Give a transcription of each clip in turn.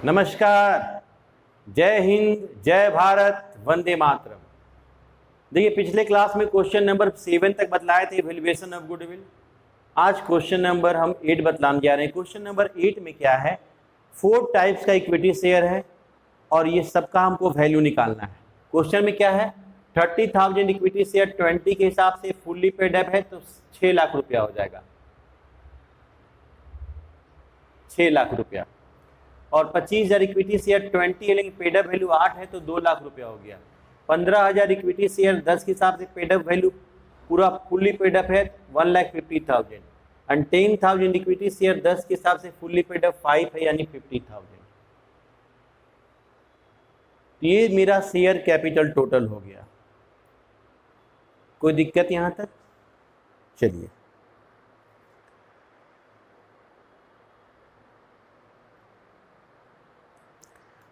नमस्कार, जय हिंद, जय भारत, वंदे मातरम। देखिए, पिछले क्लास में क्वेश्चन नंबर 7 तक बतलाए थे वैल्यूएशन ऑफ गुडविल। आज क्वेश्चन नंबर हम 8 बतलाने जा रहे हैं। क्वेश्चन नंबर 8 में क्या है, 4 टाइप्स का इक्विटी शेयर है और ये सबका हमको वैल्यू निकालना है। क्वेश्चन में क्या है, 30,000 इक्विटी शेयर 20 के हिसाब से फुल्ली पेड अप है तो 6 लाख रुपया हो जाएगा, 6 लाख रुपया। और 25,000 इक्विटी शेयर 20 है लेकिन पेडअप वैल्यू 8 है तो 2 लाख रुपया हो गया। 15,000 इक्विटी शेयर 10 के हिसाब से पेडअप वैल्यू पूरा फुल्ली पेडअप है 1,50,000। एंड 10,000 इक्विटी शेयर 10 के हिसाब से फुल्ली पेडअप 5 है यानी 50,000। ये मेरा शेयर कैपिटल टोटल हो गया। कोई दिक्कत यहां तक? चलिए,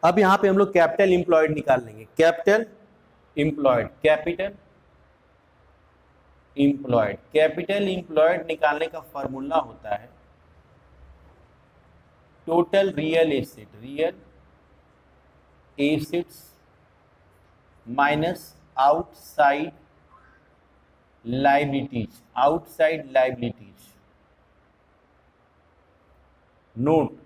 अब यहां पे हम लोग कैपिटल इंप्लॉयड निकाल लेंगे। Capital employed, capital employed, capital employed निकालने का फॉर्मूला होता है total real asset, real assets minus outside liabilities, outside liabilities. Note,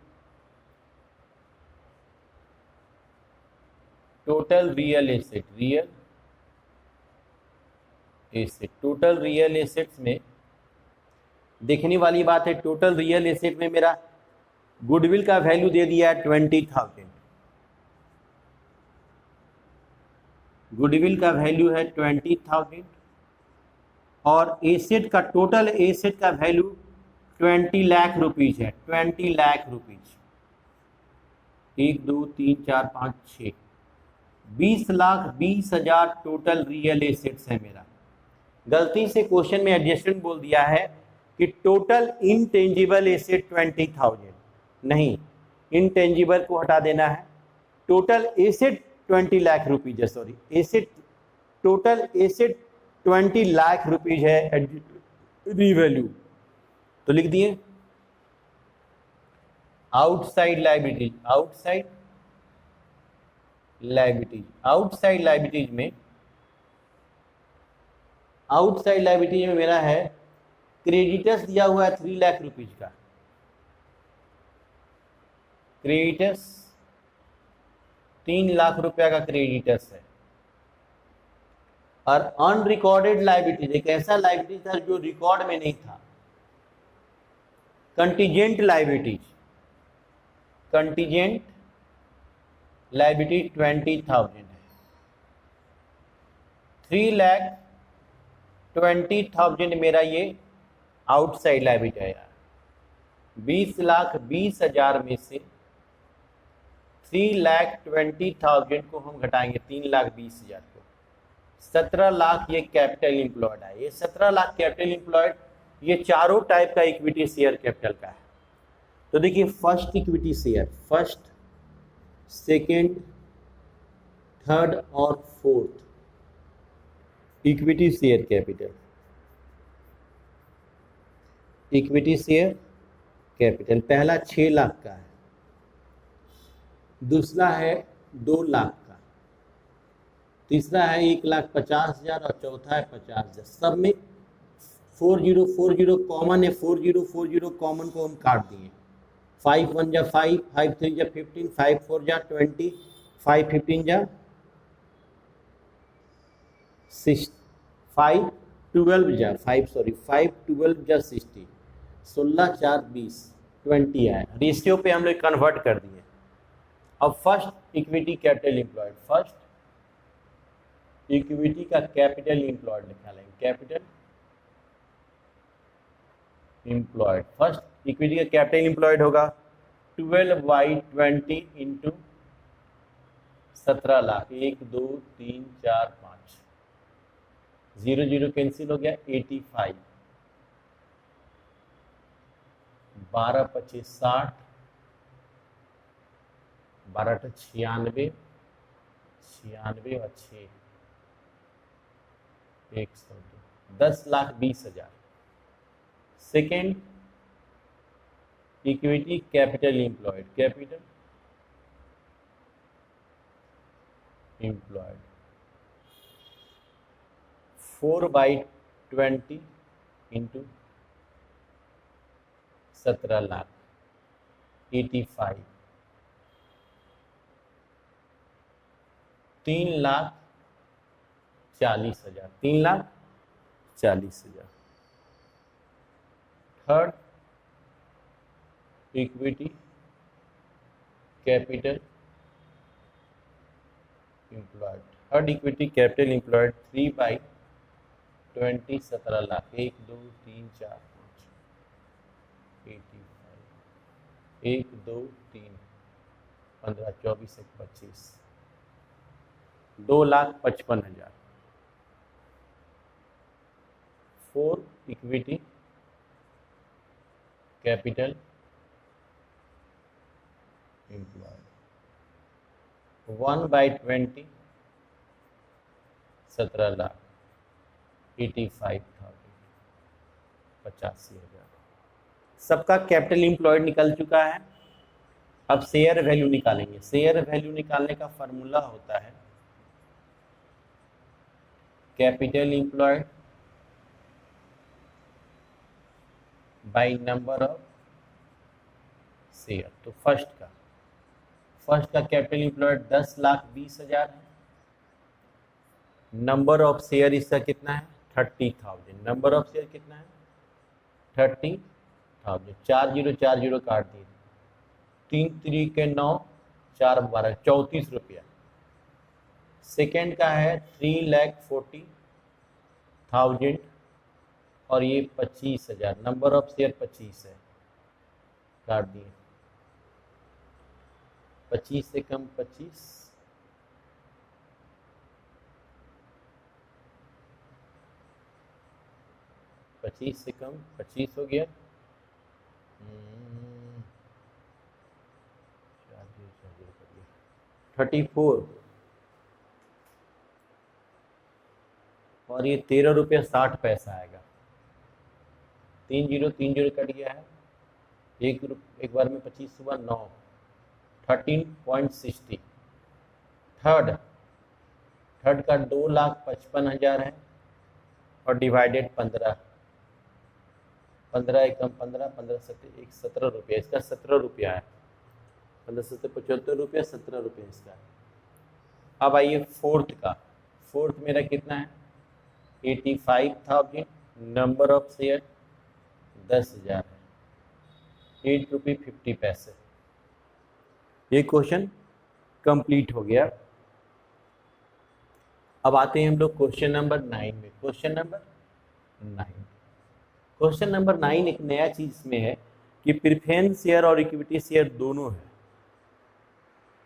total real asset, real asset, total real assets में देखने वाली बात है, टोटल रियल एसेट में मेरा गुडविल का वैल्यू दे दिया है 20,000। गुडविल का वैल्यू है 20,000 और एसेट का, टोटल एसेट का वैल्यू 20 लाख रुपीज है, 20 lakh rupees. 1 2 3 4 5 6 20,20,000 total real assets है मेरा। गलती से क्वेश्चन में एडजस्टमेंट बोल दिया है कि टोटल इनटेंजिबल एसेट 20,000, नहीं, इनटेंजिबल को हटा देना है। टोटल एसेट 20 लाख रुपीज है, sorry, asset, total asset 20 lakh rupees है रीवैल्यू, तो लिख दिए outside liabilities, outside liabilities. Outside liabilities में, आउटसाइड लाइबिलिटीज में मेरा है क्रेडिटर्स दिया हुआ है 3 लाख रुपीज का, क्रेडिटर्स 3 लाख रुपया का क्रेडिटर्स है। और अनरिकॉर्डेड लाइबिलिटीज एक ऐसा लाइबिलिटीज था जो रिकॉर्ड में नहीं था, कंटीजेंट लाइबिलिटीज, कंटीजेंट लाइबिलिटी 20,000 है। 3,20,000 मेरा ये आउटसाइड लाइबिलिटी है। 20,20,000 में से 3,20,000 को हम घटाएंगे 3,20,000 को, 17 लाख ये कैपिटल इंप्लॉयड है। ये 17 लाख कैपिटल इंप्लॉयड ये चारों टाइप का इक्विटी शेयर कैपिटल का है। तो देखिए, first equity share, first, second, third और fourth equity share capital, equity share capital. पहला 6 लाख का है, दूसरा है 2 लाख का, तीसरा है 1,50,000 और चौथा है 50,000। सब में 4040 कॉमन है, 4040 कॉमन को हम काट दिए। 5 1 जा 5, 5 3 जा 15, 5 4 जा 20, 5 15 जा 6, 5 12 जा 5 सॉरी 5 12 जा 60, 16 4 20, 20 आया। रेशियो पे हम लोग कन्वर्ट कर दिए। अब first equity capital employed, first equity का कैपिटल इंप्लॉयड निकालेंगे, कैपिटल इंप्लॉयड। फर्स्ट इक्विटी का कैपिटल इंप्लॉयड होगा 12/20 इंटू 17 लाख, 1 2 3 4 5, 0 0 कैंसिल हो गया, 85, 12 25 60, 12 96, 96 और 6 100, 10,20,000। Second equity capital employed, capital employed 4/20 into 17 lakh 85 3,40,000 3,40,000। Third equity capital employed, third equity capital employed 3/20 17 lakh 1 2 3 4 5 85 1 2 3 15 24 1 25 2,55,000। Four equity capital employed 1/20 17 lakh 85,000 85,000। सबका capital employed निकल चुका है। अब शेयर वैल्यू निकालेंगे। शेयर वैल्यू निकालने का फॉर्मूला होता है capital employed by number of share. तो फर्स्ट का कैपिटल एम्प्लॉयड 10,20,000 है। नंबर ऑफ शेयर इसका कितना है 30,000। नंबर ऑफ शेयर कितना है 30,000। 4040 काट दिए, 3 3 के 9 4 12 34 रुपया। सेकेंड का है 3,40,000 और ये 25,000। नंबर ऑफ शेयर 25 है, काट दिए। 25 से कम 25, 25 से कम 25 हो गया। 34 और ये 13 रुपया 60 पैसा आएगा। 3 0 3 0 कट गया है। एक बार में 25 सुबह 9 13.60। थर्ड का 2,55,000 है और डिवाइडेड 15 15 एकम 15 15 सत्तर 17 रुपया। इसका 17 रुपया है। 15 सत्तर 75 रुपया, 17 रुपया इसका है। अब आइए फोर्थ मेरा कितना है 85,000। नंबर ऑफ शेयर 10,000 है। 8 रुपये 50 पैसे। ये क्वेश्चन कंप्लीट हो गया। अब आते हैं हम लोग क्वेश्चन नंबर 9 में। क्वेश्चन नंबर 9 एक नया चीज में है कि प्रेफरेंस शेयर और इक्विटी शेयर दोनों है।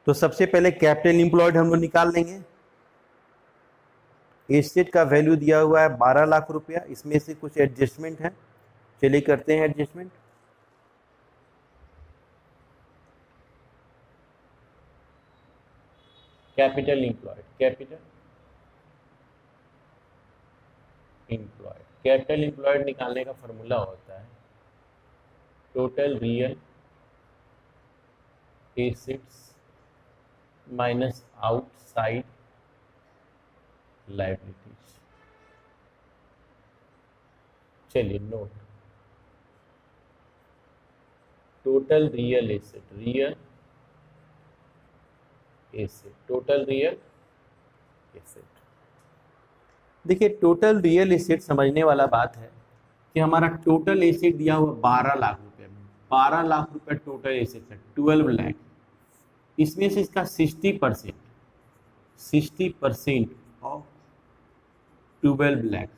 तो सबसे पहले कैपिटल एम्प्लॉयड हम लोग निकाल लेंगे। एसेट का वैल्यू दिया हुआ है 12 लाख रुपया। इसमें से कुछ एडजस्टमेंट है, चलिए करते हैं एडजस्टमेंट। कैपिटल एम्प्लॉयड निकालने का फॉर्मूला होता है total real assets minus outside liabilities. चलिए note, total real asset total real asset. देखिए टोटल रियल एसेट समझने वाला बात है कि हमारा टोटल एसेट दिया हुआ 12 लाख रुपए में। 12 लाख रुपए टोटल एसेट है, 12 लाख। इसमें से इसका 60% ऑफ 12 लाख,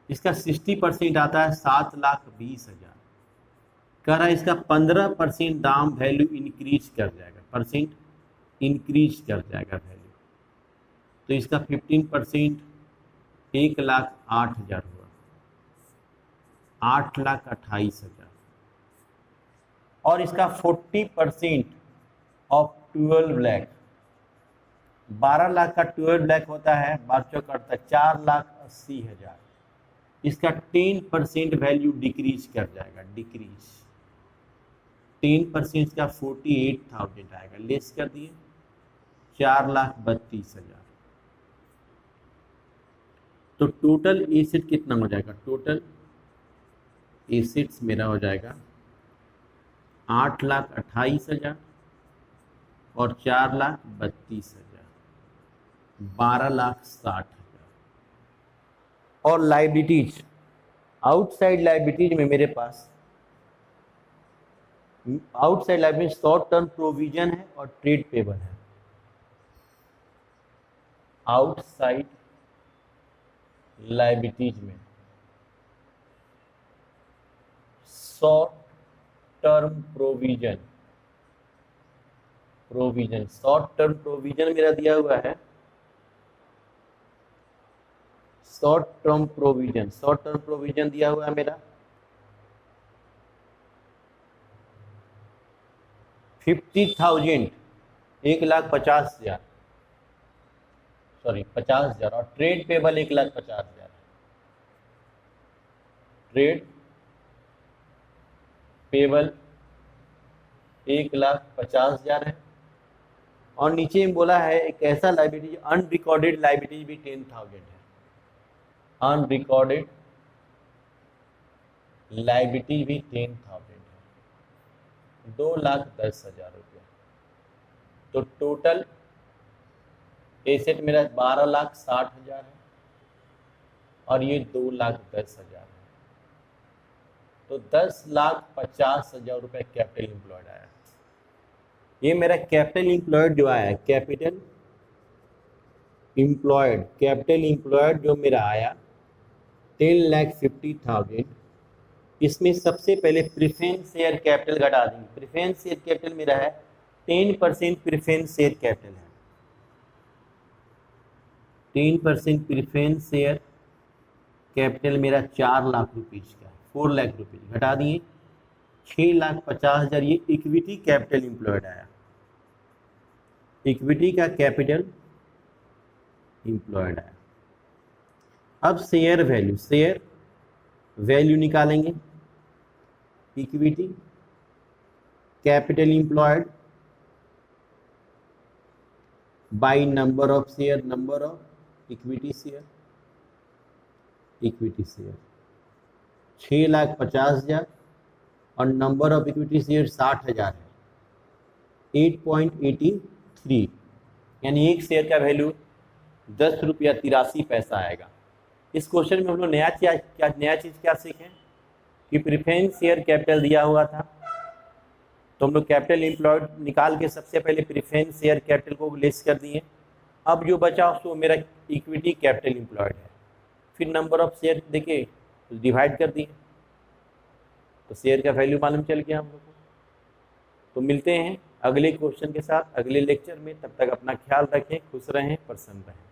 इसका 60% आता है 7,20,000। कह रहा है इसका 15% दाम वैल्यू इंक्रीज कर जाएगा, वैल्यू। तो इसका 15% 1,08,000 हुआ, 8,28,000। और इसका 40% ऑफ 12 लाख, 12 लाख का 12 लाख होता है 12 करता है 4,80,000। इसका 10% वैल्यू डिक्रीज कर जाएगा, 10% का 48,000 आएगा। लेस कर दिए 4,32,000। तो टोटल एसेट कितना हो जाएगा? टोटल एसेट्स मेरा हो जाएगा 8,28,000 और 4,32,000, 12,60,000। और लाइबिलिटीज, आउटसाइड लाइबिलिटीज में मेरे पास outside liability short term provision है और ट्रेड पेबल है। आउटसाइड लाइबिलिटीज में short term provision short term provision मेरा दिया हुआ है। शॉर्ट टर्म प्रोविजन दिया हुआ है मेरा 50,000, 1,50,000, सॉरी 50,000, और ट्रेड पेबल 1,50,000। ट्रेड पेबल 1,50,000 है। और नीचे में बोला है एक ऐसा लाइबिलिटी, अनरिकॉर्डेड लाइबिलिटी भी 10,000 है। अनरिकॉर्डेड लाइबिलिटी भी 10,000 है, 2,10,000 रुपया। तो टोटल एसेट मेरा 12,60,000 है और ये 2,10,000 है। तो 10,50,000 रुपये कैपिटल एम्प्लॉयड आया। ये मेरा कैपिटल एम्प्लॉयड जो आया, कैपिटल एम्प्लॉयड जो मेरा आया 10,50,000। इसमें सबसे पहले प्रेफरेंस शेयर कैपिटल घटा देंगे। प्रेफरेंस शेयर कैपिटल मेरा है 10% प्रेफरेंस शेयर कैपिटल है। 10% प्रेफरेंस शेयर कैपिटल मेरा 4 लाख रुपीज का, 4 लाख रुपीज घटा दिए 6,50,000। ये इक्विटी कैपिटल एम्प्लॉयड आया, इक्विटी का कैपिटल एम्प्लॉयड आया। अब शेयर वैल्यू निकालेंगे। Equity capital employed by number of share, number of equity share 6,50,000 और नंबर ऑफ इक्विटी शेयर 60,000 है, 8.83, यानी एक शेयर का वैल्यू 10 रुपया 83 पैसा आएगा। इस क्वेश्चन में हम लोग नया चीज़ क्या सीखें कि प्रेफरेंस शेयर कैपिटल दिया हुआ था, तो हम लोग कैपिटल एम्प्लॉयड निकाल के सबसे पहले प्रेफरेंस शेयर कैपिटल को लेस कर दिए। अब जो बचा उसको मेरा इक्विटी कैपिटल एम्प्लॉयड है, फिर नंबर ऑफ शेयर देके डिवाइड कर दिए, तो शेयर का वैल्यू मालूम चल गया हम लोग को। तो मिलते हैं अगले क्वेश्चन के साथ अगले लेक्चर में। तब तक अपना ख्याल रखें, खुश रहें, प्रसन्न रहें।